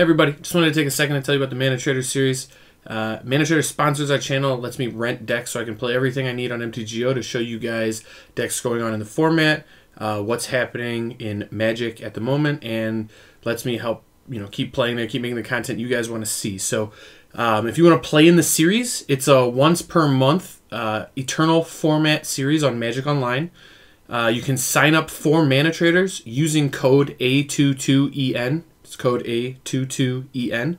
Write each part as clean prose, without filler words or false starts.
Everybody, just wanted to take a second to tell you about the Mana Trader series. Mana Trader sponsors our channel. It lets me rent decks so I can play everything I need on MTGO to show you guys decks going on in the format, what's happening in Magic at the moment, and lets me help keep playing there, keep making the content you guys want to see. So if you want to play in the series, it's a once per month Eternal format series on Magic Online. You can sign up for Mana Traders using code A22EN. It's code A22EN.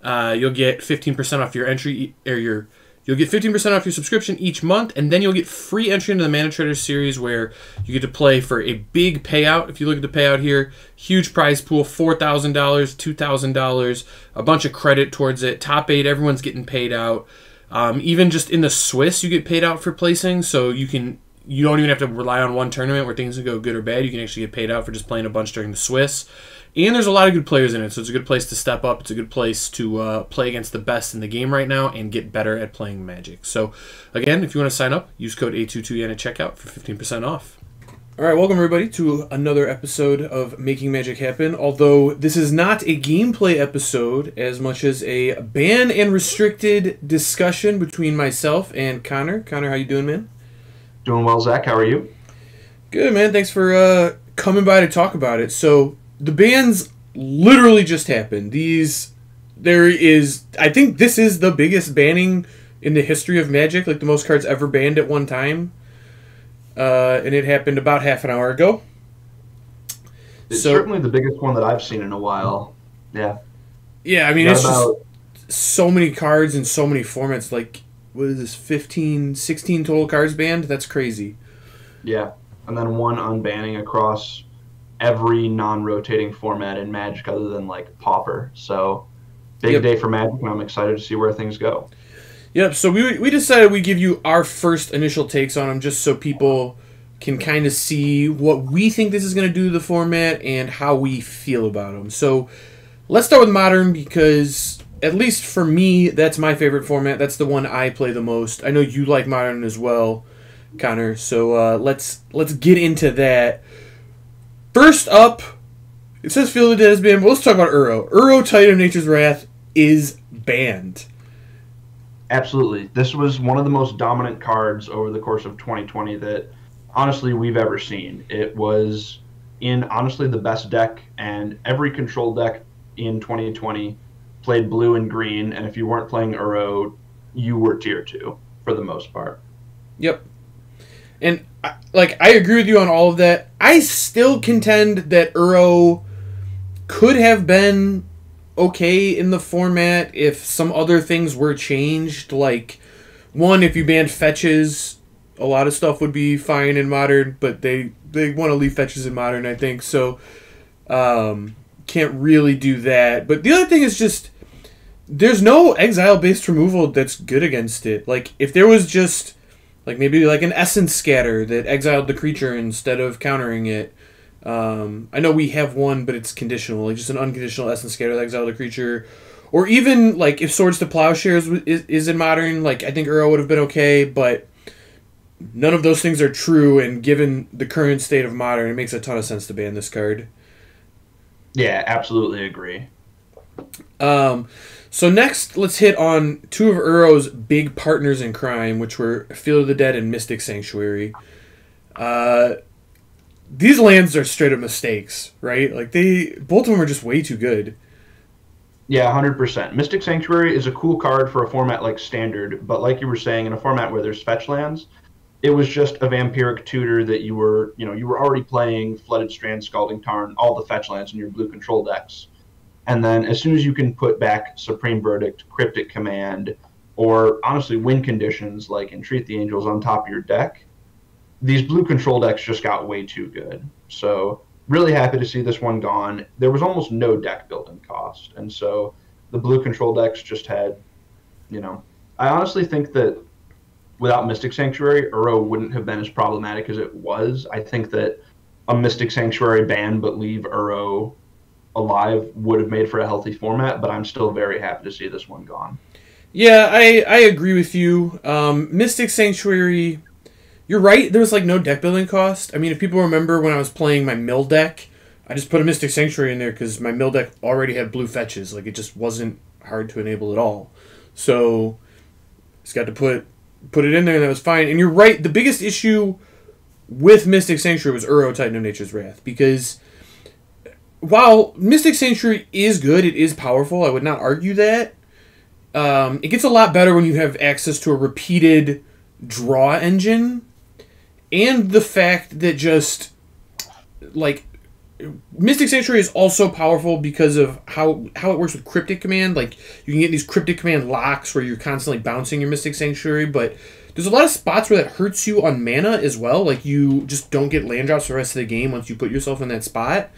You'll get 15% off your entry, or you'll get 15% off your subscription each month, and then you'll get free entry into the Mana Traders series where you get to play for a big payout. If you look at the payout here, huge prize pool, $4,000, $2,000, a bunch of credit towards it. Top 8, everyone's getting paid out. Even just in the Swiss, you get paid out for placing, so you don't even have to rely on one tournament where things can go good or bad. You can actually get paid out for just playing a bunch during the Swiss. And there's a lot of good players in it, so it's a good place to step up. It's a good place to play against the best in the game right now and get better at playing Magic. So, again, if you want to sign up, use code A22EN at checkout for 15% off. All right, welcome everybody to another episode of Making Magic Happen. Although this is not a gameplay episode as much as a ban and restricted discussion between myself and Connor. Connor, how you doing, man? Doing well, Zach. How are you? Good, man. Thanks for coming by to talk about it. So, the bans literally just happened. I think this is the biggest banning in the history of Magic, like the most cards ever banned at one time. And it happened about half an hour ago. It's certainly the biggest one that I've seen in a while. Yeah. Yeah, I mean, it's just so many cards in so many formats. Like, what is this, 15, 16 total cards banned? That's crazy. Yeah, and then one unbanning across every non-rotating format in Magic other than, like, Pauper. So, big day for Magic, and I'm excited to see where things go. Yep, so we decided we'd give you our first initial takes on them just so people can kind of see what we think this is going to do to the format and how we feel about them. So, let's start with Modern because, at least for me, that's my favorite format. That's the one I play the most. I know you like Modern as well, Connor. So let's get into that. First up, it says Field of the Dead is banned, but let's talk about URO. URO, Titan of Nature's Wrath, is banned. Absolutely. This was one of the most dominant cards over the course of 2020 that, honestly, we've ever seen. It was in, honestly, the best deck, and every control deck in 2020 played blue and green, and if you weren't playing URO, you were tier 2 for the most part. Yep. And, I agree with you on all of that. I still contend that URO could have been okay in the format if some other things were changed. Like, one, if you banned fetches, a lot of stuff would be fine in Modern, but they want to leave fetches in Modern, I think. So, can't really do that. But the other thing is just, there's no exile-based removal that's good against it. Like, if there was just, like, maybe like an Essence Scatter that exiled the creature instead of countering it. I know we have one, but it's conditional. Like, just an unconditional Essence Scatter that exiled the creature. Or even, like, if Swords to Plowshares is in Modern, like, I think URO would have been okay, but none of those things are true, and given the current state of Modern, it makes a ton of sense to ban this card. Yeah, absolutely agree. So next, let's hit on two of URO's big partners in crime, which were Field of the Dead and Mystic Sanctuary. These lands are straight up mistakes, right? Like, both of them are just way too good. Yeah, 100%. Mystic Sanctuary is a cool card for a format like Standard, but like you were saying, in a format where there's fetch lands, it was just a Vampiric Tutor that you were already playing Flooded Strand, Scalding Tarn, all the fetch lands in your blue control decks. And then as soon as you can put back Supreme Verdict, Cryptic Command, or honestly win conditions like Entreat the Angels on top of your deck, these blue control decks just got way too good. So really happy to see this one gone. There was almost no deck building cost. And so the blue control decks just had, I honestly think that without Mystic Sanctuary, URO wouldn't have been as problematic as it was. I think that a Mystic Sanctuary ban but leave URO alive would have made for a healthy format, but I'm still very happy to see this one gone. Yeah, I agree with you. Mystic Sanctuary, you're right, there was like no deck building cost. I mean, if people remember when I was playing my mill deck, I just put a Mystic Sanctuary in there because my mill deck already had blue fetches. Like, it just wasn't hard to enable at all. So, just got to put it in there, and that was fine. And you're right, the biggest issue with Mystic Sanctuary was Uro Titan of Nature's Wrath, because while Mystic Sanctuary is good, it is powerful, I would not argue that. It gets a lot better when you have access to a repeated draw engine, and the fact that just, like, Mystic Sanctuary is also powerful because of how it works with Cryptic Command. Like, you can get these Cryptic Command locks where you're constantly bouncing your Mystic Sanctuary, but there's a lot of spots where that hurts you on mana as well. Like, you just don't get land drops for the rest of the game once you put yourself in that spot.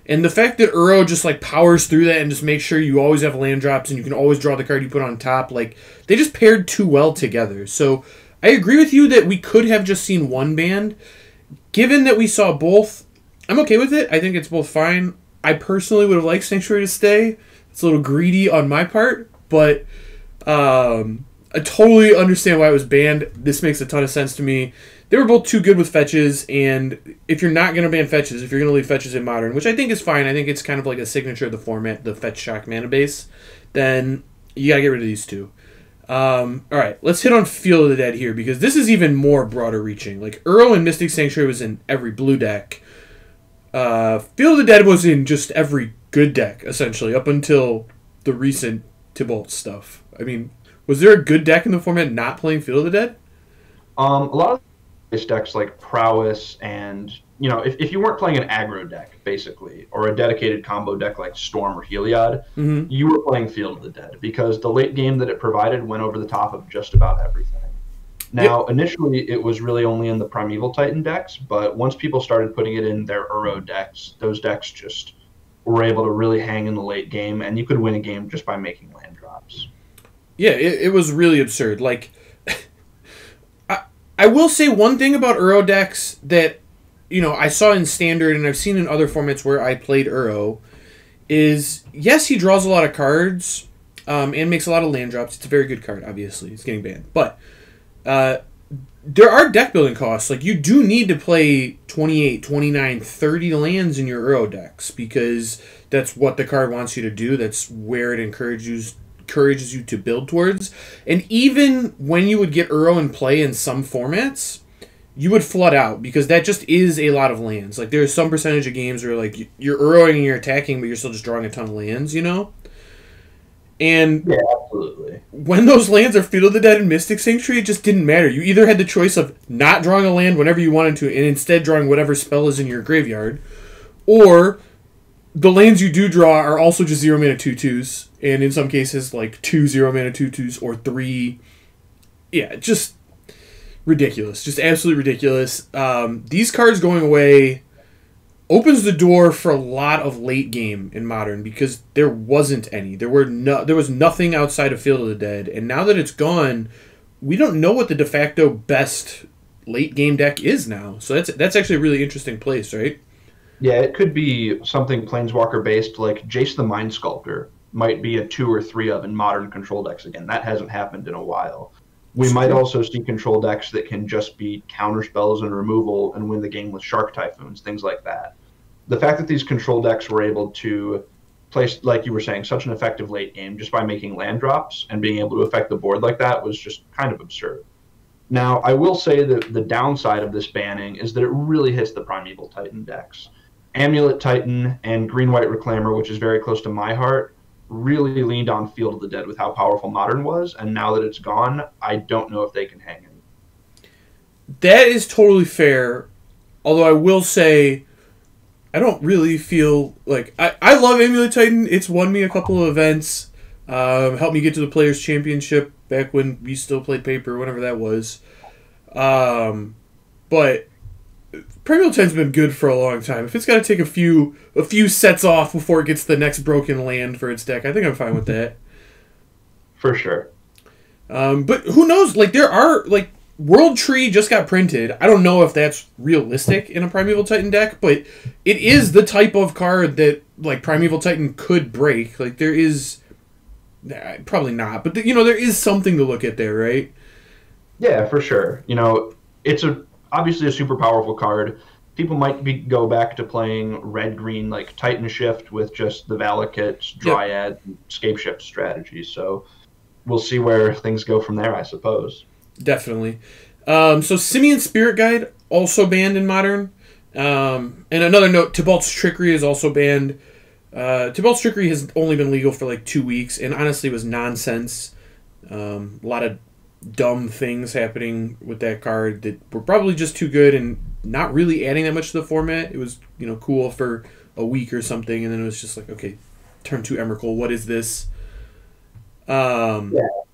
And the fact that Uro just, like, powers through that and just makes sure you always have land drops and you can always draw the card you put on top, like, they just paired too well together. So, I agree with you that we could have just seen one banned. Given that we saw both, I'm okay with it. I think it's both fine. I personally would have liked Sanctuary to stay. It's a little greedy on my part, but I totally understand why it was banned. This makes a ton of sense to me. They were both too good with fetches, and if you're not going to ban fetches, if you're going to leave fetches in Modern, which I think is fine, I think it's kind of like a signature of the format, the fetch shock mana base, then you got to get rid of these two. Alright, let's hit on Field of the Dead here, because this is even more broader reaching. Like, Uro and Mystic Sanctuary was in every blue deck. Field of the Dead was in just every good deck, essentially, up until the recent Tubal stuff. I mean, was there a good deck in the format not playing Field of the Dead? A lot of these decks like Prowess and, you know, if you weren't playing an aggro deck, basically, or a dedicated combo deck like Storm or Heliod, you were playing Field of the Dead because the late game that it provided went over the top of just about everything. Now, initially, it was really only in the Primeval Titan decks, but once people started putting it in their Uro decks, those decks just were able to really hang in the late game, and you could win a game just by making land drops. Yeah, it was really absurd. Like, I will say one thing about Uro decks that, you know, I saw in Standard and I've seen in other formats where I played Uro, is, yes, he draws a lot of cards and makes a lot of land drops. It's a very good card, obviously. It's getting banned. But there are deck building costs. Like, you do need to play 28, 29, 30 lands in your Uro decks because that's what the card wants you to do. That's where it encourages you to build towards. And even when you would get Uro in play in some formats, you would flood out because that just is a lot of lands. Like, there's some percentage of games where, like, you're Uroing and you're attacking, but you're still just drawing a ton of lands, you know? And yeah, absolutely. When those lands are Field of the Dead and Mystic Sanctuary, it just didn't matter. You either had the choice of not drawing a land whenever you wanted to and instead drawing whatever spell is in your graveyard, or the lands you do draw are also just 0 mana 2/2s, and in some cases, like 2 0 mana 2/2s or 3. Yeah, just ridiculous. Just absolutely ridiculous. These cards going away opens the door for a lot of late game in Modern because there wasn't any. There was nothing outside of Field of the Dead, and now that it's gone, we don't know what the de facto best late game deck is now. So that's actually a really interesting place, right? Yeah, it could be something Planeswalker based, like Jace the Mind Sculptor might be a 2 or 3 of in Modern control decks again. That hasn't happened in a while. We might also see control decks that can just be counter spells and removal and win the game with Shark Typhoons, things like that. The fact that these control decks were able to play, like you were saying, such an effective late game just by making land drops and being able to affect the board like that was just kind of absurd. Now, I will say that the downside of this banning is that it really hits the Primeval Titan decks. Amulet Titan and Green-White Reclaimer, which is very close to my heart, really leaned on Field of the Dead with how powerful Modern was, and now that it's gone, I don't know if they can hang in. That is totally fair, although I will say I don't really feel like... I love Amulet Titan. It's won me a couple of events, helped me get to the Players' Championship back when we still played Paper, whenever that was. But Primeval Titan's been good for a long time. If it's got to take a few sets off before it gets the next broken land for its deck, I think I'm fine with that. For sure. But who knows? Like, there are, like, World Tree just got printed. I don't know if that's realistic in a Primeval Titan deck, but it is the type of card that, like, Primeval Titan could break. Like, there is... probably not, but, you know, there is something to look at there, right? Yeah, for sure. You know, it's obviously a super powerful card. people might go back to playing red-green like Titan Shift with just the Valakut, Dryad, and Scape Shift strategy. So we'll see where things go from there, I suppose. Definitely. So Simian Spirit Guide also banned in Modern. And another note, Tubal's Trickery is also banned. Tubal's Trickery has only been legal for like 2 weeks, and honestly was nonsense. A lot of dumb things happening with that card that were probably just too good and not really adding that much to the format. It was, cool for a week or something, and then it was just like, okay, turn 2 Emrakul, what is this? Yeah.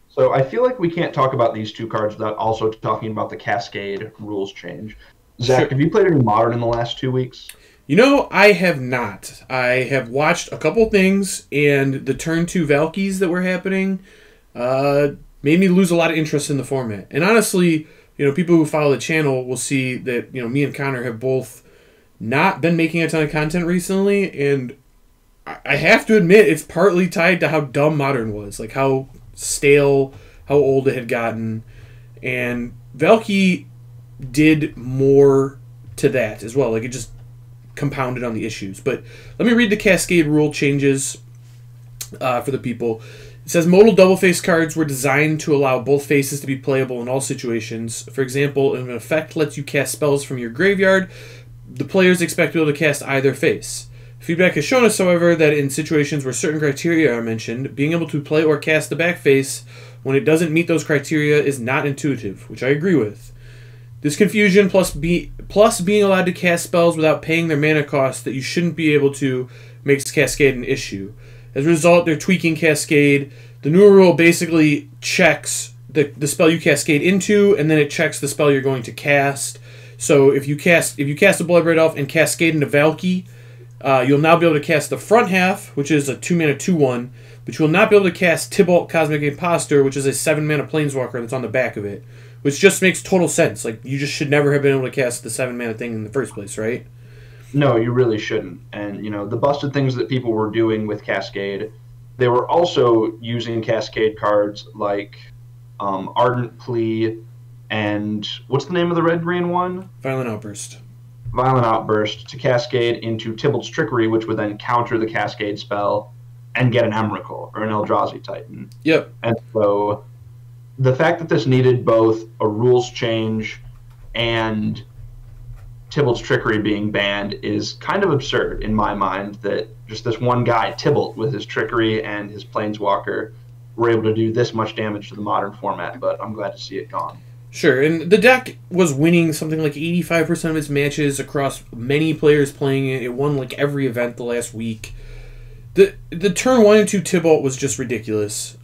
So I feel like we can't talk about these 2 cards without also talking about the Cascade rules change. Zach, Sure. have you played any Modern in the last 2 weeks? I have not. I have watched a couple things, and the turn 2 Valkies that were happening made me lose a lot of interest in the format. And honestly, people who follow the channel will see that, me and Connor have both not been making a ton of content recently, and I have to admit it's partly tied to how dumb Modern was, like how stale, how old it had gotten, and Valky did more to that as well. Like, it just compounded on the issues. But let me read the Cascade rule changes for the people. It says modal double face cards were designed to allow both faces to be playable in all situations. For example, if an effect lets you cast spells from your graveyard, the player is expected to be able to cast either face. Feedback has shown us, however, that in situations where certain criteria are mentioned, being able to play or cast the back face when it doesn't meet those criteria is not intuitive, which I agree with. This confusion plus being allowed to cast spells without paying their mana cost that you shouldn't be able to makes Cascade an issue. As a result, they're tweaking Cascade. The new rule basically checks the spell you cascade into, and then it checks the spell you're going to cast. So if you cast a Bloodbraid Elf and cascade into Valky, you'll now be able to cast the front half, which is a 2-mana 2/1, but you will not be able to cast Tibalt Cosmic Impostor, which is a 7-mana Planeswalker that's on the back of it, which just makes total sense. Like, you just should never have been able to cast the 7-mana thing in the first place, right? No, you really shouldn't. And, the busted things that people were doing with Cascade, they were also using Cascade cards like Ardent Plea and what's the name of the red-green one? Violent Outburst. Violent Outburst to cascade into Tybalt's Trickery, which would then counter the Cascade spell and get an Emrakul or an Eldrazi Titan. Yep. And so the fact that this needed both a rules change and Tybalt's Trickery being banned is kind of absurd in my mind, that just this one guy, Tybalt, with his Trickery and his Planeswalker, were able to do this much damage to the modern format, but I'm glad to see it gone. Sure, and the deck was winning something like 85% of its matches across many players playing it. It won like every event the last week. The turn 1 and 2 Tybalt was just ridiculous.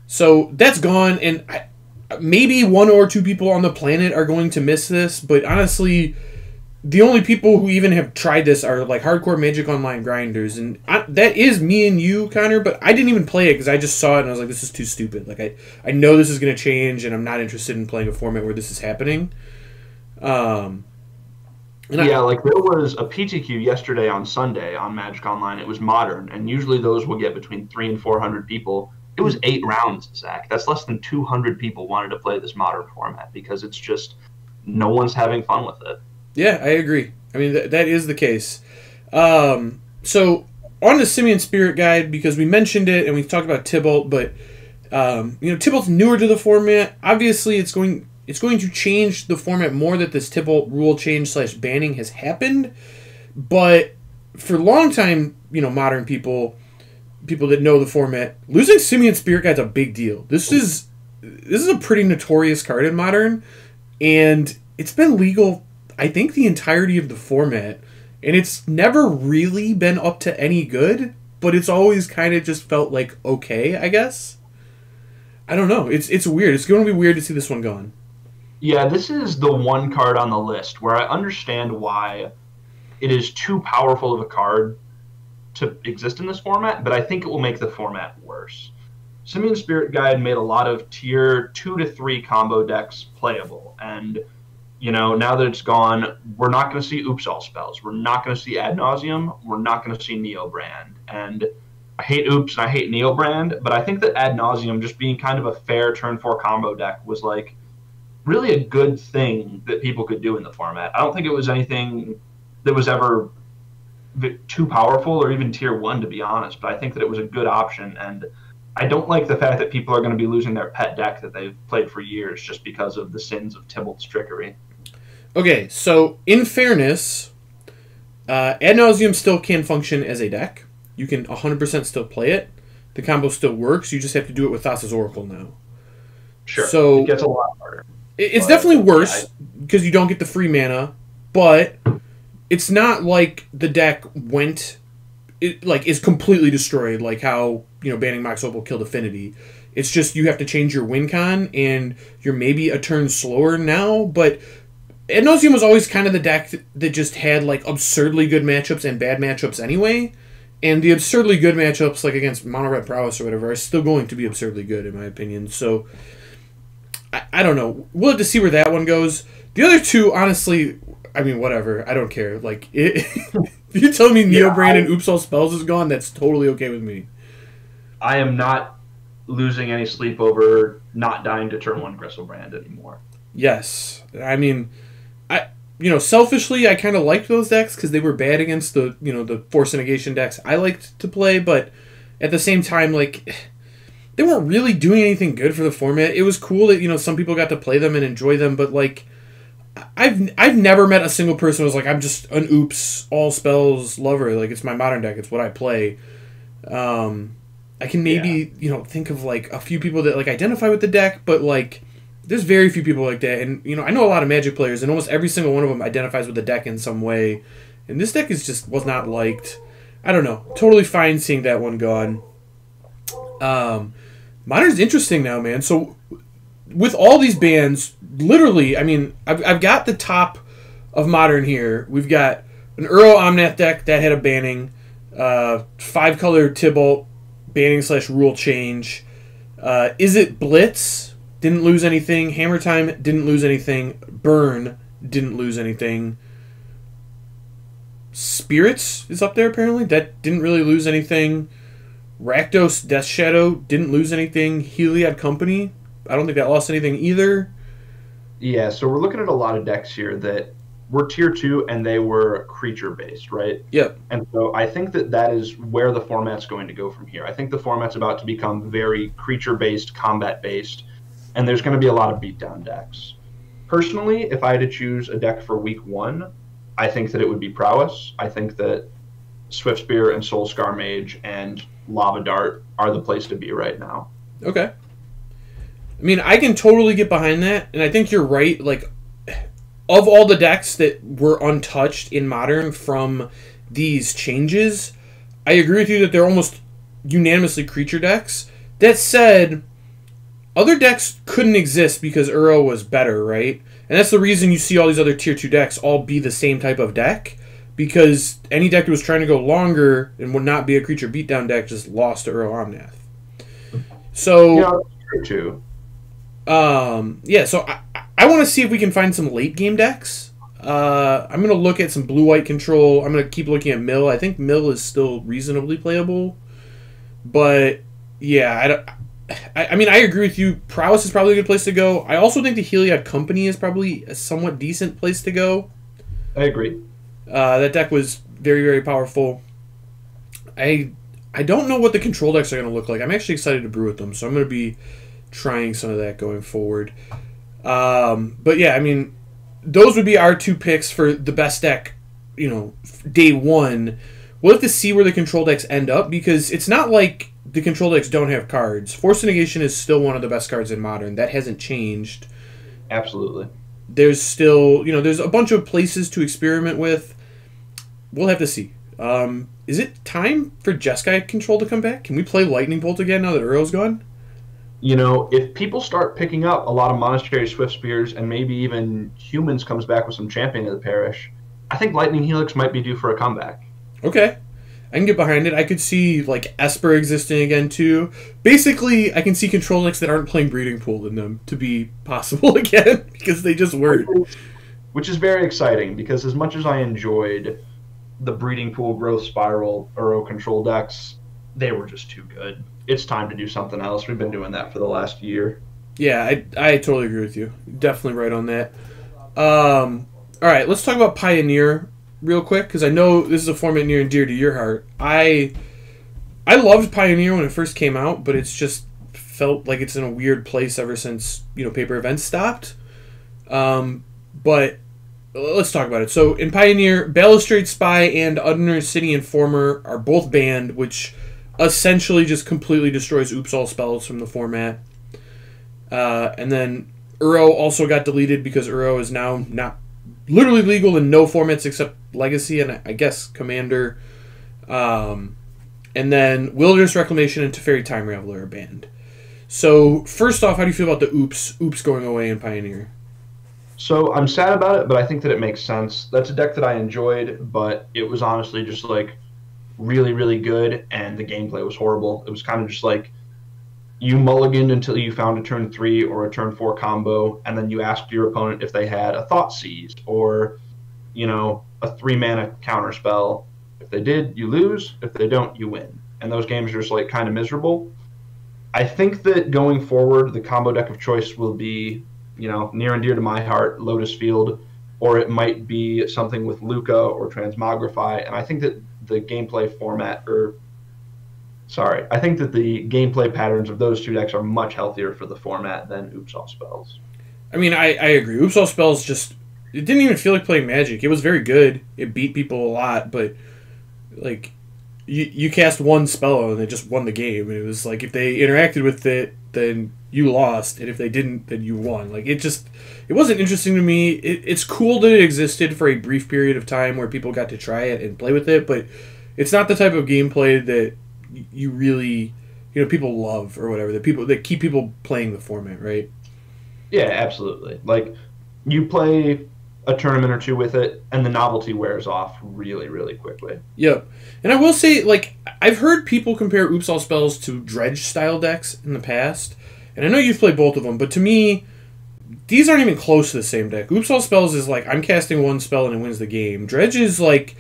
So that's gone, and maybe 1 or 2 people on the planet are going to miss this, but honestly, the only people who even have tried this are like hardcore Magic Online grinders, and that is me and you, Connor, but I didn't even play it because I just saw it and I was like, this is too stupid. Like, I know this is going to change, and I'm not interested in playing a format where this is happening. Like there was a PTQ yesterday on Sunday on Magic Online. It was Modern, and usually those will get between 300 and 400 people. It was 8 rounds, Zach. That's less than 200 people wanted to play this Modern format because it's just no one's having fun with it. Yeah, I agree. I mean, that is the case. So, on the Simian Spirit Guide, because we mentioned it and we talked about Tybalt, but, Tybalt's newer to the format. Obviously, it's going to change the format more that this Tybalt rule change / banning has happened. But for a long time, modern people that know the format, losing Simian Spirit Guide's a big deal. This is a pretty notorious card in Modern, and it's been legal, I think, the entirety of the format, and it's never really been up to any good, but it's always kind of just felt like okay, I guess. I don't know. It's weird. It's going to be weird to see this one gone. Yeah, this is the one card on the list where I understand why it is too powerful of a card to exist in this format, but I think it will make the format worse. Simian Spirit Guide made a lot of tier 2 to 3 combo decks playable, and now that it's gone, we're not going to see Oops All spells. We're not going to see Ad Nauseam. We're not going to see Neobrand. And I hate Oops and I hate Neobrand, but I think that Ad Nauseam just being kind of a fair turn 4 combo deck was like really a good thing that people could do in the format. I don't think it was anything that was ever too powerful or even tier 1, to be honest, but I think that it was a good option, and I don't like the fact that people are going to be losing their pet deck that they've played for years just because of the sins of Tybalt's Trickery. Okay, so in fairness, Ad Nauseam still can function as a deck. You can 100% still play it. The combo still works. You just have to do it with Thassa's Oracle now. Sure, so it gets a lot harder. It's definitely worse because you don't get the free mana, but it's not like the deck is completely destroyed, like how banning Mox Opal killed Affinity. It's just you have to change your win con, and you're maybe a turn slower now, but Ad Nauseam was always kind of the deck that just had like absurdly good matchups and bad matchups anyway, and the absurdly good matchups, like against Mono Red Prowess or whatever, are still going to be absurdly good in my opinion. So I don't know. We'll have to see where that one goes. The other two, honestly, I mean, whatever. I don't care. Like, if you tell me Neobrand and Oops All Spells is gone, that's totally okay with me. I am not losing any sleep over not dying to turn 1 Gristlebrand anymore. Yes. I mean, selfishly, I kind of liked those decks because they were bad against the Force Negation decks I liked to play, but at the same time, like, they weren't really doing anything good for the format. It was cool that, some people got to play them and enjoy them, but, like, I've never met a single person who was like, I'm just an Oops All Spells lover. Like, it's my Modern deck. It's what I play. I can maybe, think of, like, a few people that, like, identify with the deck, but, like, there's very few people like that. And, I know a lot of Magic players, and almost every single one of them identifies with the deck in some way. And this deck was not liked. I don't know. Totally fine seeing that one gone. Modern's interesting now, man. So, with all these bans, literally, I mean, I've got the top of Modern here. We've got an URO Omnath deck that had a banning, 5-color Tybalt, banning/rule change. Is it Blitz? Didn't lose anything. Hammer Time didn't lose anything. Burn didn't lose anything. Spirits is up there, apparently. That didn't really lose anything. Rakdos Death Shadow didn't lose anything. Heliod Company, I don't think that lost anything either. Yeah, so we're looking at a lot of decks here that were tier 2 and they were creature based, right? Yep. And so I think that is where the format's going to go from here. I think the format's about to become very creature based, combat based, and there's going to be a lot of beatdown decks. Personally, if I had to choose a deck for week 1, I think that it would be Prowess. I think that Swift Spear and Soul Scar Mage and Lava Dart are the place to be right now. Okay. I mean, I can totally get behind that, and I think you're right. Like, of all the decks that were untouched in Modern from these changes, I agree with you that they're almost unanimously creature decks. That said, other decks couldn't exist because URO was better, right? And that's the reason you see all these other tier 2 decks all be the same type of deck, because any deck that was trying to go longer and would not be a creature beatdown deck just lost to URO Omnath. So, yeah, that's true too. So I want to see if we can find some late game decks. I'm going to look at some blue-white control. I'm going to keep looking at Mill. I think Mill is still reasonably playable. But, yeah, I mean, I agree with you. Prowess is probably a good place to go. I also think the Heliod Company is probably a somewhat decent place to go. I agree. That deck was very, very powerful. I don't know what the control decks are going to look like. I'm actually excited to brew with them, so I'm going to be trying some of that going forward. But yeah, I mean, those would be our 2 picks for the best deck, day 1. We'll have to see where the control decks end up, because it's not like the control decks don't have cards. Force Negation is still one of the best cards in Modern. That hasn't changed. Absolutely. There's still, there's a bunch of places to experiment with. We'll have to see. Is it time for Jeskai control to come back? Can we play Lightning Bolt again now that URO's gone? If people start picking up a lot of Monastery Swift Spears and maybe even Humans comes back with some Champion of the Parish, I think Lightning Helix might be due for a comeback. Okay. I can get behind it. I could see, like, Esper existing again, too. Basically, I can see control decks that aren't playing Breeding Pool in them to be possible again, because they just weren't. Which is very exciting, because as much as I enjoyed the Breeding Pool, Growth Spiral, URO control decks, they were just too good. It's time to do something else. We've been doing that for the last year. Yeah, I totally agree with you. Definitely right on that. All right, let's talk about Pioneer real quick, because I know this is a format near and dear to your heart. I loved Pioneer when it first came out, but it's just felt like it's in a weird place ever since, paper events stopped. But let's talk about it. So in Pioneer, Balustrade Spy and Underner City Informer are both banned, which essentially just completely destroys Oops All Spells from the format. And then URO also got deleted because URO is now not literally legal in no formats except Legacy and I guess Commander. And then Wilderness Reclamation and Teferi Time Raveler are banned. So first off, how do you feel about the Oops going away in Pioneer? So I'm sad about it, but I think that it makes sense. That's a deck that I enjoyed, but it was honestly just like really, really good, and the gameplay was horrible. It was kind of just like you mulliganed until you found a turn 3 or a turn 4 combo, and then you asked your opponent if they had a Thought Seize or, a 3-mana counter spell. If they did, you lose. If they don't, you win. And those games are just like kind of miserable. I think that going forward, the combo deck of choice will be, near and dear to my heart, Lotus Field, or it might be something with Luca or Transmogrify. And I think that the gameplay I think that the gameplay patterns of those two decks are much healthier for the format than Oops All Spells. I mean, I agree. Oops All Spells it didn't even feel like playing Magic. It was very good. It beat people a lot, but like you cast one spell and it just won the game. And it was like if they interacted with it, then you lost, and if they didn't, then you won. Like it wasn't interesting to me. It's cool that it existed for a brief period of time where people got to try it and play with it, but it's not the type of gameplay that you really, people love or whatever. That keep people playing the format, right? Yeah, absolutely. Like you play a tournament or two with it, and the novelty wears off really, really quickly. Yep. And I will say, like, I've heard people compare Oops All Spells to Dredge style decks in the past, and I know you've played both of them, but to me, these aren't even close to the same deck. Oops All Spells is like, I'm casting one spell and it wins the game. Dredge is like,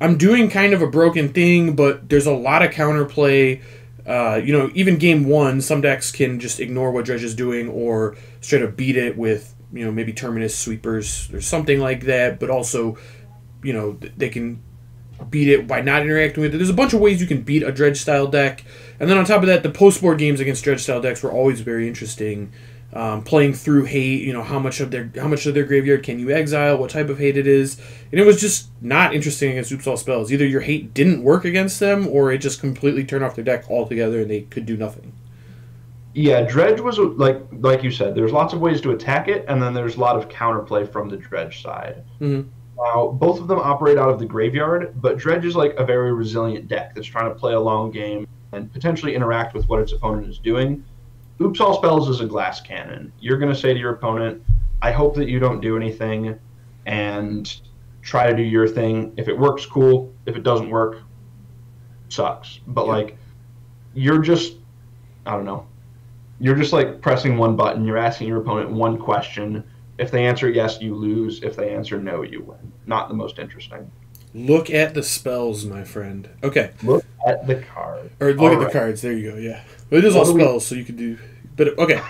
I'm doing kind of a broken thing, but there's a lot of counterplay. Even game one, some decks can just ignore what Dredge is doing or straight up beat it with, maybe Terminus Sweepers or something like that, but also, they can beat it by not interacting with it. There's a bunch of ways you can beat a Dredge style deck. And then on top of that, the post-board games against Dredge style decks were always very interesting. Playing through hate, how much of their graveyard can you exile, what type of hate it is, and it was just not interesting against Oops All Spells. Either your hate didn't work against them, or it just completely turned off their deck altogether, and they could do nothing. Yeah, Dredge was like you said. There's lots of ways to attack it, and then there's a lot of counterplay from the Dredge side. Mm-hmm. Now, both of them operate out of the graveyard, but Dredge is like a very resilient deck that's trying to play a long game and potentially interact with what its opponent is doing. Oops All Spells is a glass cannon. You're going to say to your opponent, I hope that you don't do anything, and try to do your thing. If it works, cool. If it doesn't work, sucks. But, you're just, I don't know. You're just, pressing one button. You're asking your opponent one question. If they answer yes, you lose. If they answer no, you win. Not the most interesting. Look at the spells, my friend. Okay. Look at the card. Or look at the cards. There you go, yeah. But it is all spells, so you could do... But, okay.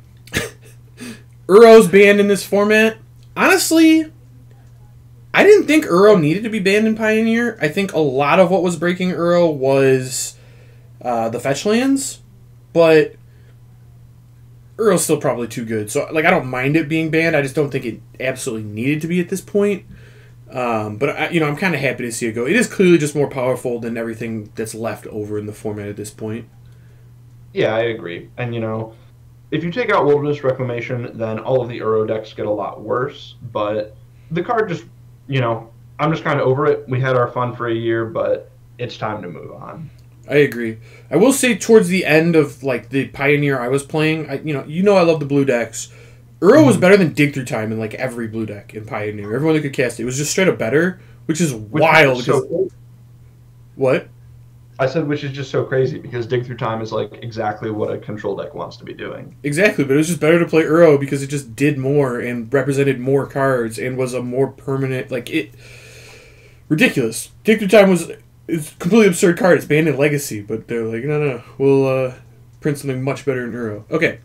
URO's banned in this format. Honestly, I didn't think URO needed to be banned in Pioneer. I think a lot of what was breaking URO was the fetch lands. But URO's still probably too good. So, I don't mind it being banned. I just don't think it absolutely needed to be at this point. But I'm kind of happy to see it go. It is clearly just more powerful than everything that's left over in the format at this point. Yeah, I agree. And, if you take out Wilderness Reclamation, then all of the URO decks get a lot worse. But the card just, I'm just kind of over it. We had our fun for a year, but it's time to move on. I agree. I will say towards the end of, the Pioneer I was playing, I love the blue decks. URO was better than Dig Through Time in, every blue deck in Pioneer. Everyone that could cast it. It was just straight up better, which is wild. What? I said, which is just so crazy, because Dig Through Time is, exactly what a control deck wants to be doing. Exactly, but it was just better to play URO because it just did more and represented more cards and was a more permanent, ridiculous. Dig Through Time it's a completely absurd card. It's banned in Legacy, but they're like, no, we'll print something much better in URO. Okay,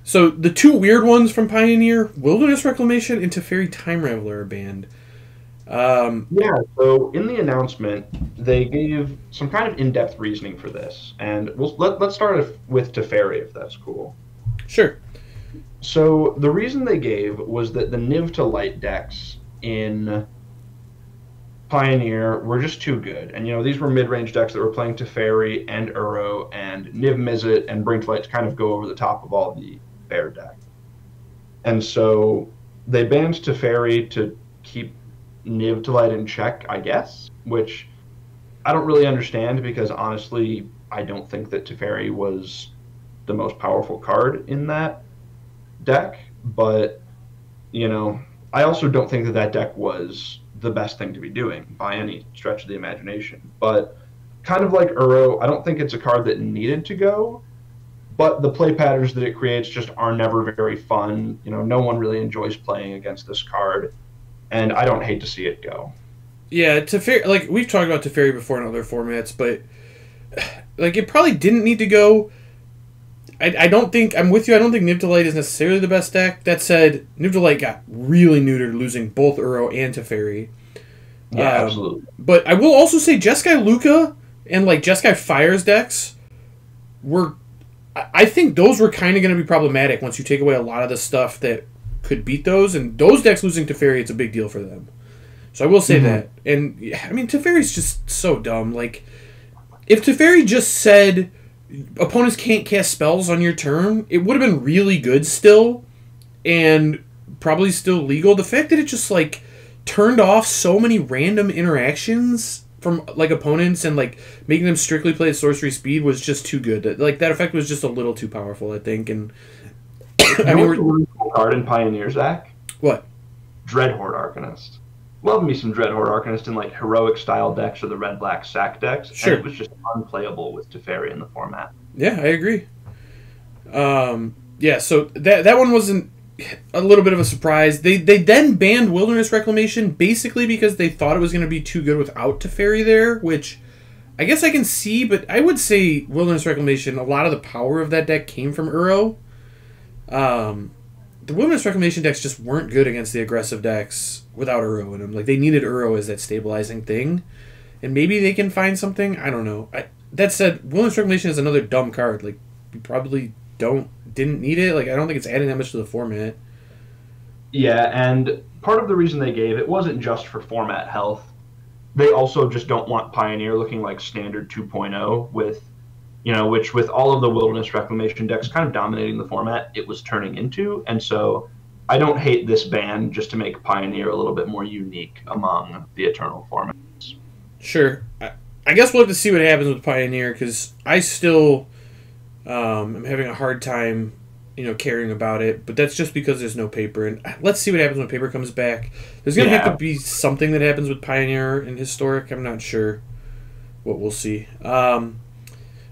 So the two weird ones from Pioneer, Wilderness Reclamation and Teferi Time Raveler are banned. Yeah, so in the announcement, they gave some kind of in-depth reasoning for this, and let's start with Teferi, if that's cool. Sure. So the reason they gave was that the Niv to Light decks in Pioneer were just too good, and these were mid-range decks that were playing Teferi and Uro, and Niv Mizzet and Brink to Light kind of go over the top of all the Bear deck. And so they banned Teferi to keep Niv to Light in check, I guess, which I don't really understand because honestly, I don't think that Teferi was the most powerful card in that deck, but I also don't think that that deck was the best thing to be doing by any stretch of the imagination. But kind of like Uro, I don't think it's a card that needed to go, but the play patterns that it creates just are never very fun. No one really enjoys playing against this card, and I don't hate to see it go. Yeah, Teferi, like we've talked about Teferi before in other formats, but like it probably didn't need to go. I don't think, I'm with you, I don't think Niv to Light is necessarily the best deck. That said, Niv to Light got really neutered losing both Uro and Teferi. Yeah, absolutely. But I will also say Jeskai Luka and like Jeskai Fires decks were, I think those were kind of going to be problematic once you take away a lot of the stuff that could beat those, and those decks losing Teferi, it's a big deal for them. So I will say that. And I mean, Teferi's just so dumb. Like, if Teferi just said opponents can't cast spells on your turn, it would have been really good still, and probably still legal. The fact that it just like turned off so many random interactions from like opponents and like making them strictly play at sorcery speed was just too good. Like that effect was just a little too powerful, I think. And I mean, we're really cool card in Pioneer, Zach. What? Dreadhorde Arcanist. Love me some Dreadhorde Arcanist in like heroic style decks or the red-black sack decks. Sure. And it was just unplayable with Teferi in the format. Yeah, I agree. Yeah, so that one wasn't a little bit of a surprise. They then banned Wilderness Reclamation basically because they thought it was going to be too good without Teferi there, which I guess I can see, but I would say Wilderness Reclamation, a lot of the power of that deck came from Uro. The Wilderness Reclamation decks just weren't good against the aggressive decks without Uro in them. Like, they needed Uro as that stabilizing thing. And maybe they can find something. I don't know. That said, Wilderness Reclamation is another dumb card. Like, you probably didn't need it. Like, I don't think it's adding that much to the format. Yeah, and part of the reason they gave it wasn't just for format health. They also just don't want Pioneer looking like Standard 2.0 with, which with all of the Wilderness Reclamation decks kind of dominating the format, it was turning into. And so I don't hate this ban just to make Pioneer a little bit more unique among the Eternal formats. Sure. I guess we'll have to see what happens with Pioneer, because I still am having a hard time, caring about it. But that's just because there's no paper. And let's see what happens when paper comes back. There's going to have to be something that happens with Pioneer and Historic. I'm not sure what we'll see.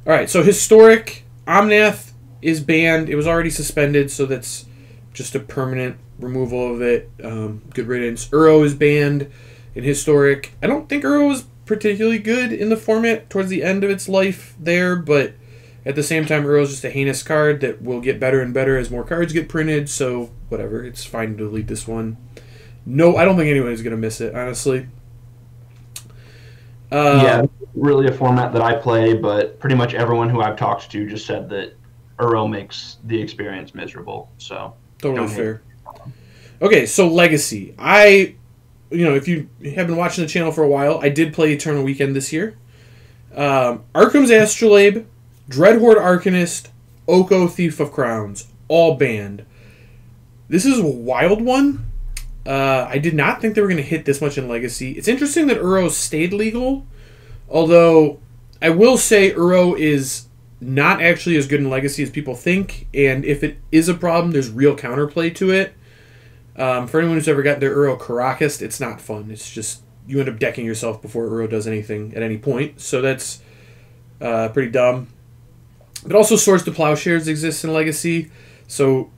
All right, so Historic, Omnath is banned. It was already suspended, so that's just a permanent removal of it. Good riddance. Uro is banned in Historic. I don't think Uro was particularly good in the format towards the end of its life there, but at the same time, Uro is just a heinous card that will get better and better as more cards get printed, so whatever. It's fine to delete this one. No, I don't think anyone is going to miss it, honestly. Yeah, really a format that I play, but pretty much everyone who I've talked to just said that Uro makes the experience miserable. So totally fair. Okay, so Legacy. If you have been watching the channel for a while, I did play Eternal Weekend this year. Arkham's Astrolabe, Dreadhorde Arcanist, Oko Thief of Crowns, all banned. This is a wild one. I did not think they were going to hit this much in Legacy. It's interesting that Uro stayed legal, although I will say Uro is not actually as good in Legacy as people think, and if it is a problem, there's real counterplay to it. For anyone who's ever gotten their Uro Karakist, it's not fun. It's just, you end up decking yourself before Uro does anything at any point, so that's pretty dumb. But also Swords to Plowshares exists in Legacy, so,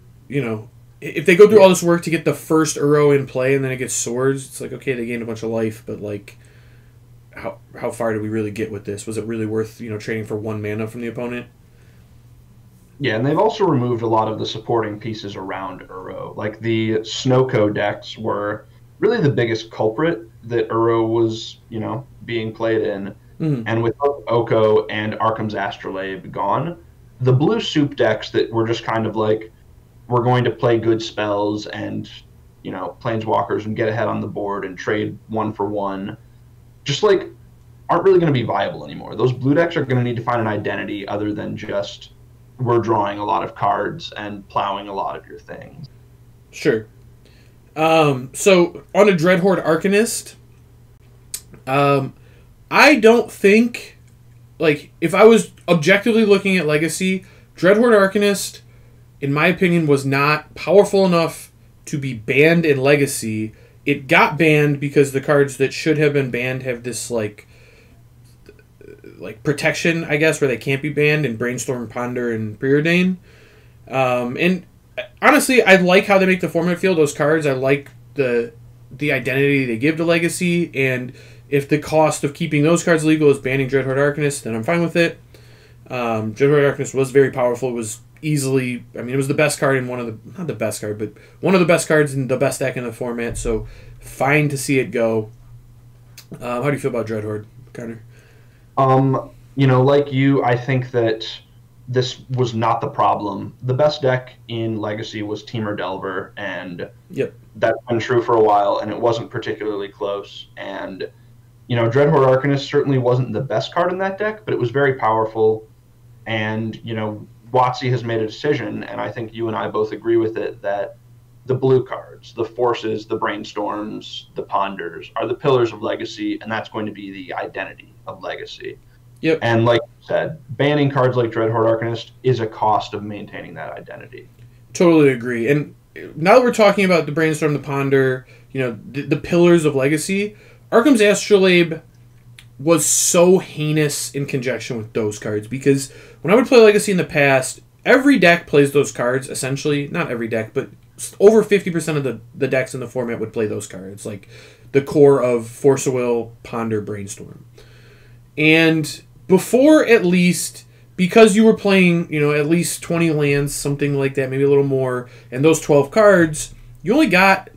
if they go through all this work to get the first Uro in play and then it gets Swords, it's like, okay, they gained a bunch of life, but like, how far did we really get with this? Was it really worth, trading for 1 mana from the opponent? Yeah, and they've also removed a lot of the supporting pieces around Uro. Like the Snowco decks were really the biggest culprit that Uro was, being played in. Mm. And with Oko and Arkham's Astrolabe gone, the blue soup decks that were just kind of like, we're going to play good spells and, planeswalkers and get ahead on the board and trade one for one, just like aren't really going to be viable anymore. Those blue decks are going to need to find an identity other than just we're drawing a lot of cards and plowing a lot of your things. Sure. So on a Dreadhorde Arcanist, I don't think, like, if I was objectively looking at Legacy, Dreadhorde Arcanist, in my opinion, was not powerful enough to be banned in Legacy. It got banned because the cards that should have been banned have this, like protection, I guess, where they can't be banned in Brainstorm, Ponder, and Preordain. And honestly, I like how they make the format feel. Those cards, I like the identity they give to Legacy, and if the cost of keeping those cards legal is banning Dreadhorde Arcanist, then I'm fine with it. Dreadhorde Arcanist was very powerful. It was easily, it was the best card in not the best card, but one of the best cards in the best deck in the format, so fine to see it go. How do you feel about Dreadhorde, Connor? Like you, I think that this was not the problem. The best deck in Legacy was Temur Delver, and yep, that's been true for a while, and it wasn't particularly close. And, Dreadhorde Arcanist certainly wasn't the best card in that deck, but it was very powerful. And, WotC has made a decision, and I think you and I both agree with it, that the blue cards, the Forces, the Brainstorms, the Ponders, are the pillars of Legacy, and that's going to be the identity of Legacy. Yep. And like you said, banning cards like Dreadhorde Arcanist is a cost of maintaining that identity. Totally agree. And now that we're talking about the Brainstorm, the Ponder, the pillars of Legacy, Arkham's Astrolabe was so heinous in conjunction with those cards, because when I would play Legacy in the past, every deck plays those cards, essentially. Not every deck, but over 50% of the decks in the format would play those cards, like the core of Force of Will, Ponder, Brainstorm. And before, at least, because you were playing, at least 20 lands, something like that, maybe a little more, and those 12 cards, you only got,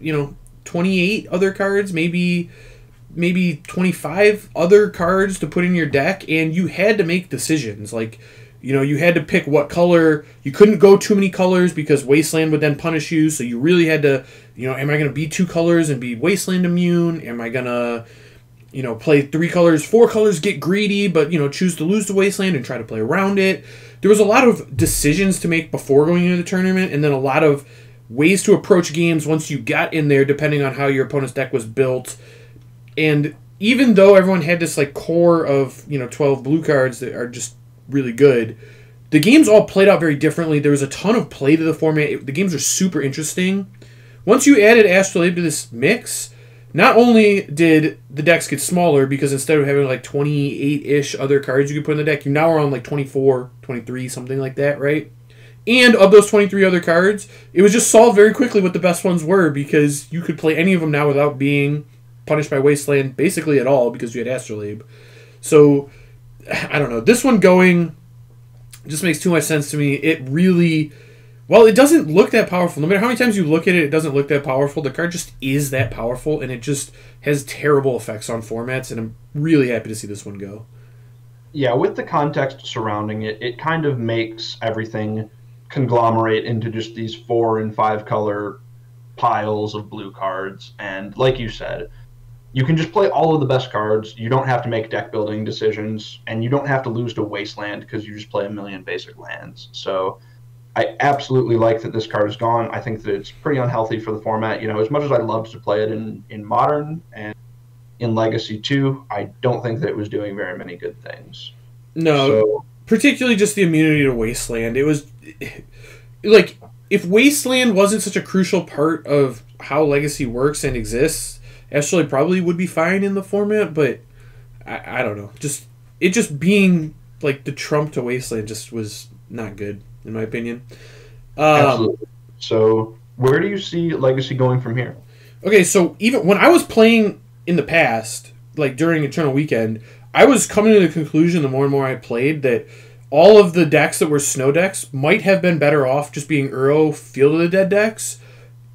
28 other cards, maybe 25 other cards to put in your deck, and you had to make decisions. Like, you had to pick what color. You couldn't go too many colors because Wasteland would then punish you, so you really had to, am I going to be 2 colors and be Wasteland immune? Am I going to, play 3 colors, 4 colors, get greedy, but, choose to lose to Wasteland and try to play around it? There was a lot of decisions to make before going into the tournament, and then a lot of ways to approach games once you got in there, depending on how your opponent's deck was built. And even though everyone had this core of 12 blue cards that are just really good, the games all played out very differently. There was a ton of play to the format. The games are super interesting. Once you added Astrolabe to this mix, not only did the decks get smaller, because instead of having 28-ish other cards you could put in the deck, you now are on 24, 23, something like that, right? And of those 23 other cards, it was just solved very quickly what the best ones were, because you could play any of them now without being punished by Wasteland basically at all, because you had Astrolabe. So, I don't know. This one going just makes too much sense to me. It really... Well, it doesn't look that powerful. No matter how many times you look at it, it doesn't look that powerful. The card just is that powerful, and it just has terrible effects on formats, and I'm really happy to see this one go. Yeah, with the context surrounding it, it kind of makes everything conglomerate into just these 4 and 5 color piles of blue cards. And like you said, you can just play all of the best cards. You don't have to make deck building decisions, and you don't have to lose to Wasteland because you just play a million basic lands. So I absolutely like that this card is gone. I think that it's pretty unhealthy for the format. As much as I'd love to play it in Modern and in Legacy too, I don't think that it was doing very many good things. No, particularly just the immunity to Wasteland. It was if Wasteland wasn't such a crucial part of how Legacy works and exists, Astrolabe probably would be fine in the format, but I don't know. It just being the trump to Wasteland just was not good, in my opinion. Absolutely. So where do you see Legacy going from here? Okay, so even when I was playing in the past, during Eternal Weekend, I was coming to the conclusion the more and more I played that all of the decks that were snow decks might have been better off just being URO Field of the Dead decks.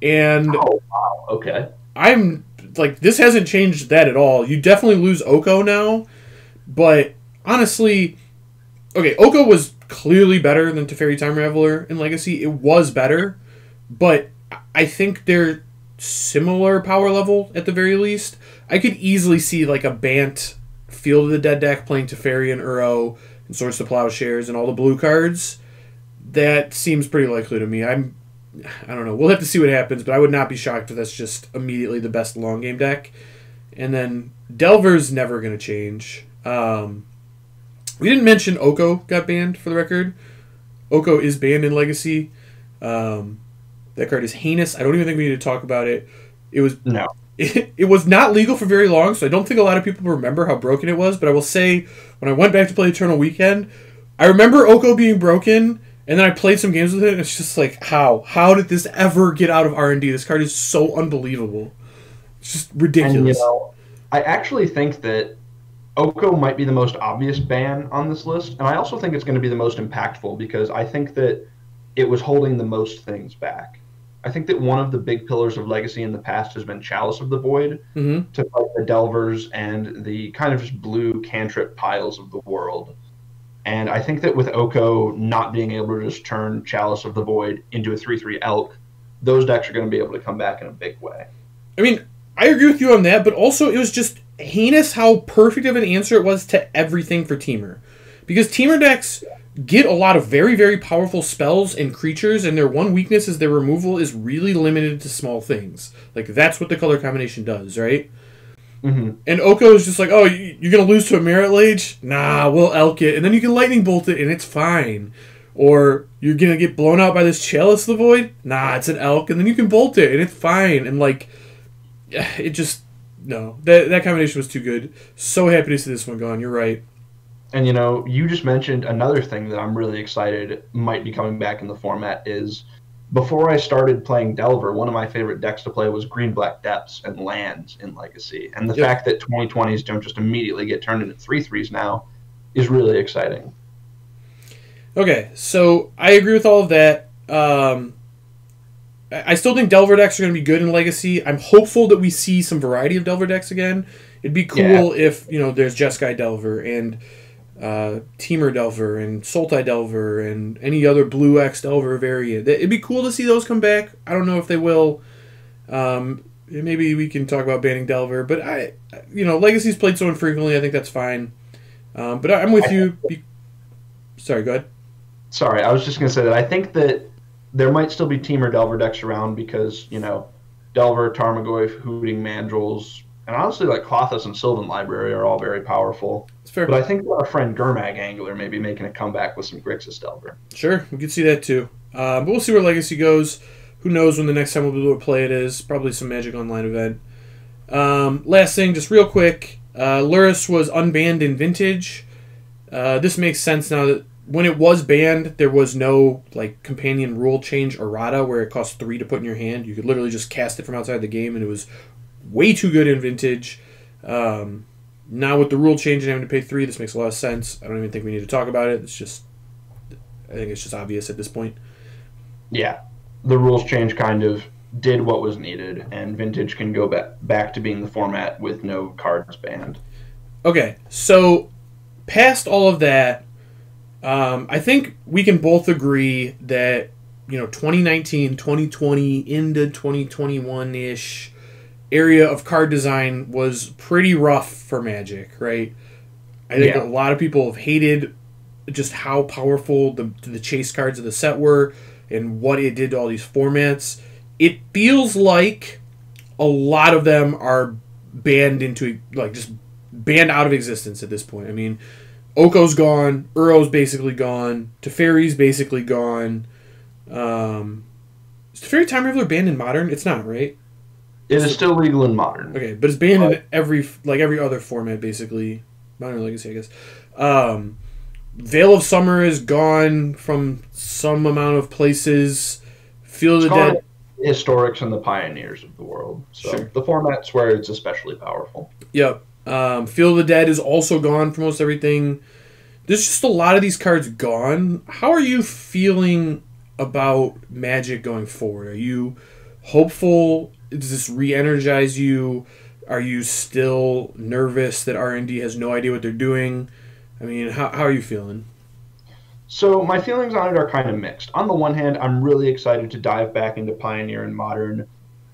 And Oh, wow. Okay. I'm like, this hasn't changed that at all. You definitely lose Oko now, but honestly, okay, Oko was clearly better than Teferi Time Raveler in Legacy. It was better, but I think they're similar power level at the very least. I could easily see like a Bant Field of the Dead deck playing Teferi and URO and Swords to Plowshares and all the blue cards. That seems pretty likely to me. I don't know. We'll have to see what happens, but I would not be shocked if that's just immediately the best long game deck. And then Delver's never going to change. We didn't mention Oko got banned, for the record. Oko is banned in Legacy. That card is heinous. I don't even think we need to talk about it. It was No. It was not legal for very long, so I don't think a lot of people remember how broken it was. But I will say, when I went back to play Eternal Weekend, I remember Oko being broken, and then I played some games with it, and it's just like, how? How did this ever get out of R&D? This card is so unbelievable. It's just ridiculous. And, I actually think that Oko might be the most obvious ban on this list, and I also think it's going to be the most impactful because I think that it was holding the most things back. I think that one of the big pillars of Legacy in the past has been Chalice of the Void to fight the Delvers and the kind of just blue cantrip piles of the world. And I think that with Oko not being able to just turn Chalice of the Void into a 3/3 elk, those decks are going to be able to come back in a big way. I mean, I agree with you on that, but also it was just heinous how perfect of an answer it was to everything for Teamer. Because Teamer decks get a lot of very, very powerful spells and creatures, and their one weakness is their removal is really limited to small things. Like, that's what the color combination does, right? Mm-hmm. And Oko is just like, oh, you're going to lose to a Merit Lage? Nah, we'll elk it. And then you can Lightning Bolt it, and it's fine. Or you're going to get blown out by this Chalice of the Void? Nah, it's an elk, and then you can bolt it, and it's fine. And, like, it just... No, that combination was too good. So happy to see this one gone. You're right. And, you just mentioned another thing that I'm really excited might be coming back in the format is before I started playing Delver, one of my favorite decks to play was Green-Black Depths and lands in Legacy. And the fact that 2020s don't just immediately get turned into 3/3s now is really exciting. Okay, so I agree with all of that. I still think Delver decks are going to be good in Legacy. I'm hopeful that we see some variety of Delver decks again. It'd be cool if, there's Jeskai Delver and Teamer Delver and Sultai Delver and any other Blue X Delver variant. It'd be cool to see those come back. I don't know if they will. Maybe we can talk about banning Delver, but Legacy's played so infrequently, I think that's fine. But I'm with you. Sorry, go ahead. Sorry, I was just going to say that I think that there might still be Teamer Delver decks around because, Delver, Tarmogoyf, Hooting Mandrills, and honestly, like Klothys and Sylvan Library are all very powerful. That's fair. But I think our friend Gurmag Angler may be making a comeback with some Grixis Delver. Sure, we could see that too. But we'll see where Legacy goes. Who knows when the next time we'll be able to play it is. Probably some Magic Online event. Last thing, just real quick. Lurrus was unbanned in Vintage. This makes sense now that when it was banned, there was no companion rule change errata where it cost 3 to put in your hand. You could literally just cast it from outside the game, and it was way too good in Vintage. Now with the rule change and having to pay 3, this makes a lot of sense. I don't even think we need to talk about it. I think it's just obvious at this point. Yeah, the rules change kind of did what was needed, and Vintage can go back to being the format with no cards banned. Okay, so past all of that, I think we can both agree that 2019, 2020 into 2021-ish area of card design was pretty rough for Magic, right? I think a lot of people have hated just how powerful the chase cards of the set were and what it did to all these formats. It feels like a lot of them are banned into just banned out of existence at this point. I mean, Oko's gone, URO's basically gone, Teferi's basically gone. Is Teferi Time Raveler banned in Modern? It's not, right? It is still legal in Modern. Okay, but it's banned in every other format, basically. Modern Legacy, I guess. Veil of Summer is gone from some amount of places. Field of the Dead. Historics and the Pioneers of the world. So the formats where it's especially powerful. Yep. Field of the Dead is also gone from most everything. there's just a lot of these cards gone. How are you feeling about Magic going forward? Are you hopeful? Does this re-energize you? Are you still nervous that R&D has no idea what they're doing? I mean, how are you feeling? So my feelings on it are kind of mixed. On the one hand, I'm really excited to dive back into Pioneer and Modern,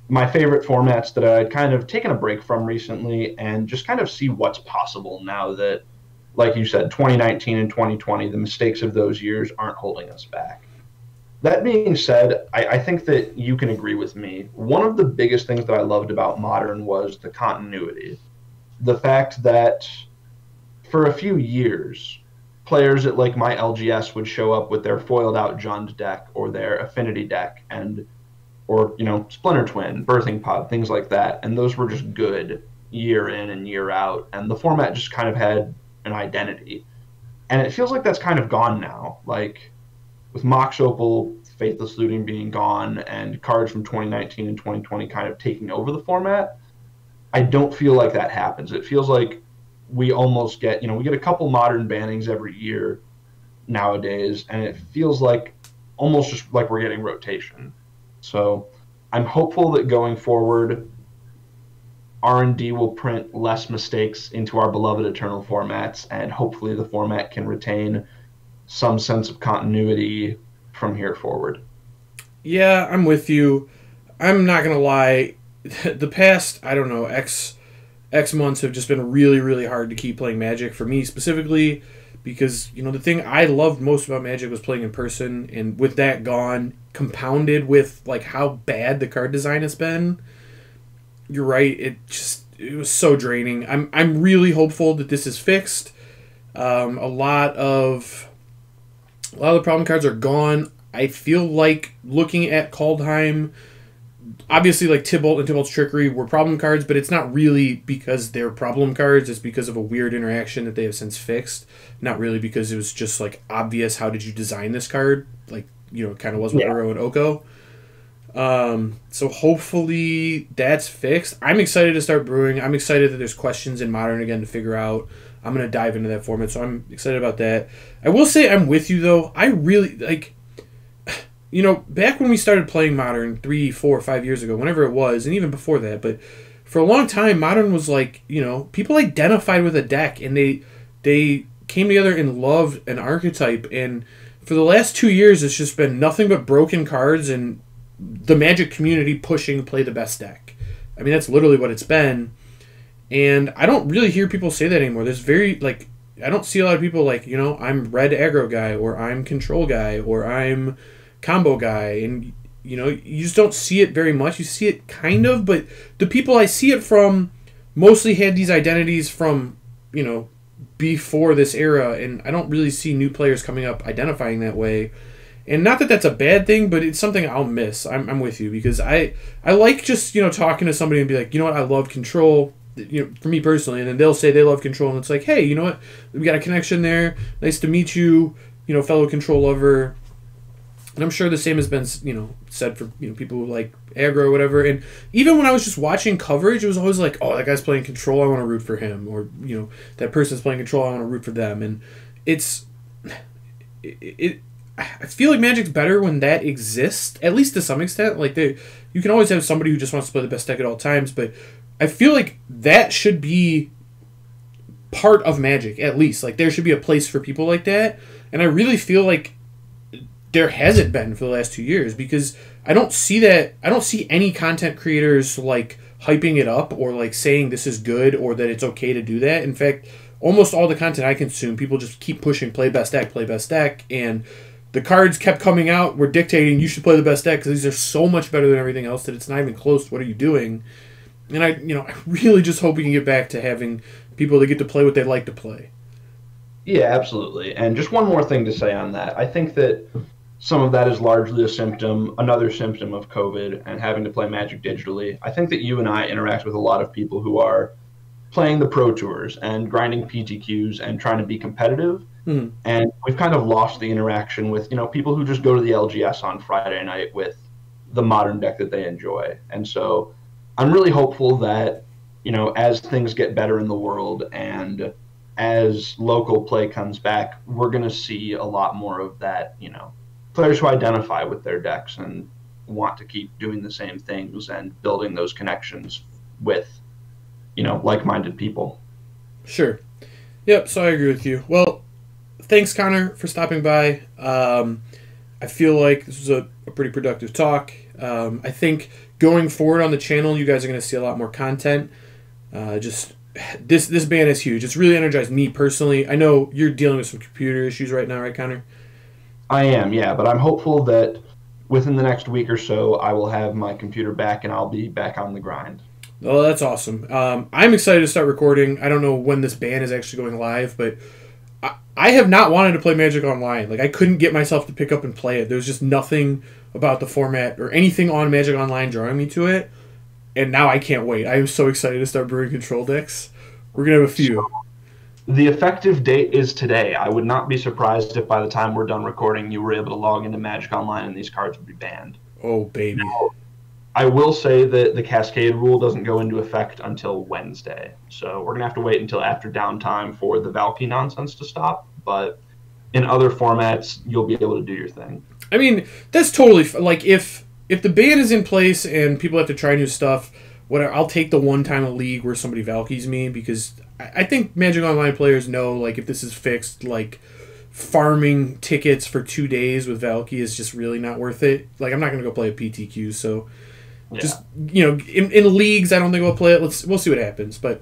my favorite formats that I'd kind of taken a break from recently, and just kind of see what's possible now that, like you said, 2019 and 2020, the mistakes of those years aren't holding us back. That being said, I think that you can agree with me. One of the biggest things that I loved about Modern was the continuity. The fact that for a few years, players at like my LGS would show up with their foiled out Jund deck or their Affinity deck and or Splinter Twin, Birthing Pod, things like that, and those were just good year in and year out, and the format just kind of had an identity. And it feels like that's kind of gone now. Like with Mox Opal, Faithless Looting being gone, and cards from 2019 and 2020 kind of taking over the format, I don't feel like that happens. It feels like we almost get, we get a couple modern bannings every year nowadays, and it feels like almost just like we're getting rotation. So I'm hopeful that going forward, R&D will print less mistakes into our beloved Eternal formats, and hopefully the format can retain some sense of continuity from here forward. Yeah, I'm with you. I'm not going to lie. The past, I don't know, X months have just been really, really hard to keep playing Magic for me specifically because, the thing I loved most about Magic was playing in person, and with that gone, compounded with, like, how bad the card design has been, you're right, it was so draining. I'm really hopeful that this is fixed. A lot of the problem cards are gone. I feel like looking at Kaldheim, obviously, like Tybalt and Tybalt's Trickery were problem cards, but it's not really because they're problem cards. It's because of a weird interaction that they have since fixed. Not really because it was just, like, obvious how did you design this card. Like, it kind of was with URO and Oko. So hopefully that's fixed. I'm excited to start brewing. I'm excited that there's questions in Modern again to figure out. I'm going to dive into that format, so I'm excited about that. I will say I'm with you, though. I really, like... back when we started playing Modern 3, 4, 5 years ago, whenever it was, and even before that, but for a long time, Modern was like, people identified with a deck, and they came together and loved an archetype, and for the last 2 years, it's just been nothing but broken cards and the Magic community pushing to play the best deck. I mean, that's literally what it's been, and I don't really hear people say that anymore. There's I don't see a lot of people like, I'm red aggro guy, or I'm control guy, or I'm combo guy, and you just don't see it very much. You see it kind of, but the people I see it from mostly had these identities from before this era, and I don't really see new players coming up identifying that way. And not that that's a bad thing, but it's something I'll miss. I'm with you because I like just talking to somebody and be like, what, I love control. For me personally, and then they'll say they love control, and it's like, hey, you know what, we got a connection there. Nice to meet you, fellow control lover. And I'm sure the same has been, said for people who like aggro or whatever. And even when I was just watching coverage, it was always like, oh, that guy's playing control, I want to root for him, or that person's playing control, I want to root for them. And I feel like Magic's better when that exists, at least to some extent. Like you can always have somebody who just wants to play the best deck at all times, but I feel like that should be part of Magic, at least. Like there should be a place for people like that, and I really feel like there hasn't been for the last 2 years because I don't see that. I don't see any content creators like hyping it up or like saying this is good or that it's okay to do that. In fact, almost all the content I consume, people just keep pushing play best deck, and the cards kept coming out. We're dictating you should play the best deck because these are so much better than everything else that it's not even close. What are you doing? And I really just hope we can get back to having people that get to play what they like to play. Yeah, absolutely. And just one more thing to say on that. I think that some of that is largely another symptom of COVID and having to play Magic digitally. I think that you and I interact with a lot of people who are playing the Pro Tours and grinding PTQs and trying to be competitive. Mm-hmm. And we've kind of lost the interaction with, people who just go to the LGS on Friday night with the Modern deck that they enjoy. And so I'm really hopeful that, as things get better in the world and as local play comes back, we're going to see a lot more of that, players who identify with their decks and want to keep doing the same things and building those connections with, like-minded people. Sure. Yep, so I agree with you. Well, thanks, Connor, for stopping by. I feel like this was a pretty productive talk. I think going forward on the channel, you guys are going to see a lot more content. Just this ban is huge. It's really energized me personally. I know you're dealing with some computer issues right now, right, Connor? I am, yeah, but I'm hopeful that within the next week or so, I will have my computer back and I'll be back on the grind. Oh, that's awesome. I'm excited to start recording. I don't know when this ban is actually going live, but I have not wanted to play Magic Online. Like, I couldn't get myself to pick up and play it. There's just nothing about the format or anything on Magic Online drawing me to it. And now I can't wait. I am so excited to start brewing control decks. We're going to have a few. The effective date is today. I would not be surprised if by the time we're done recording, you were able to log into Magic Online and these cards would be banned. Oh, baby. Now, I will say that the Cascade rule doesn't go into effect until Wednesday. So we're going to have to wait until after downtime for the Valky nonsense to stop. But in other formats, you'll be able to do your thing. I mean, that's totally... Like, if the ban is in place and people have to try new stuff, whatever, I'll take the one time a league where somebody Valky's me, because I think Magic Online players know, like, if this is fixed, like, farming tickets for 2 days with Valky is just really not worth it. Like, I'm not going to go play a PTQ, so... Yeah. Just, in leagues, I don't think we'll play it. We'll see what happens. But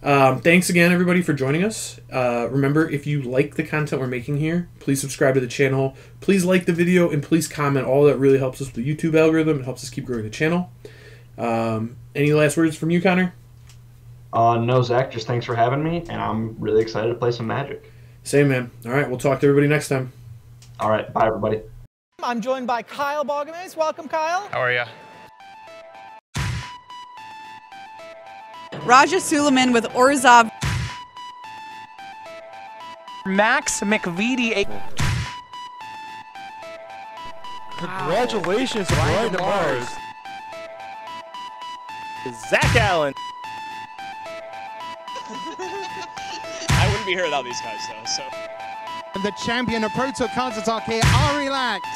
thanks again, everybody, for joining us. Remember, if you like the content we're making here, please subscribe to the channel. Please like the video, and please comment. All that really helps us with the YouTube algorithm. It helps us keep growing the channel. Any last words from you, Connor? No, Zach, just thanks for having me, and I'm really excited to play some Magic. Same, man. All right, we'll talk to everybody next time. All right, bye, everybody. I'm joined by Kyle Bogomaz. Welcome, Kyle. How are you? Raja Suleiman with Orzhov. Max McVitie. Congratulations to Brian DeMars. Zach Allen. I wouldn't be here without these guys, though. So. And the champion of Proto Counter-Attack, Ari Lax.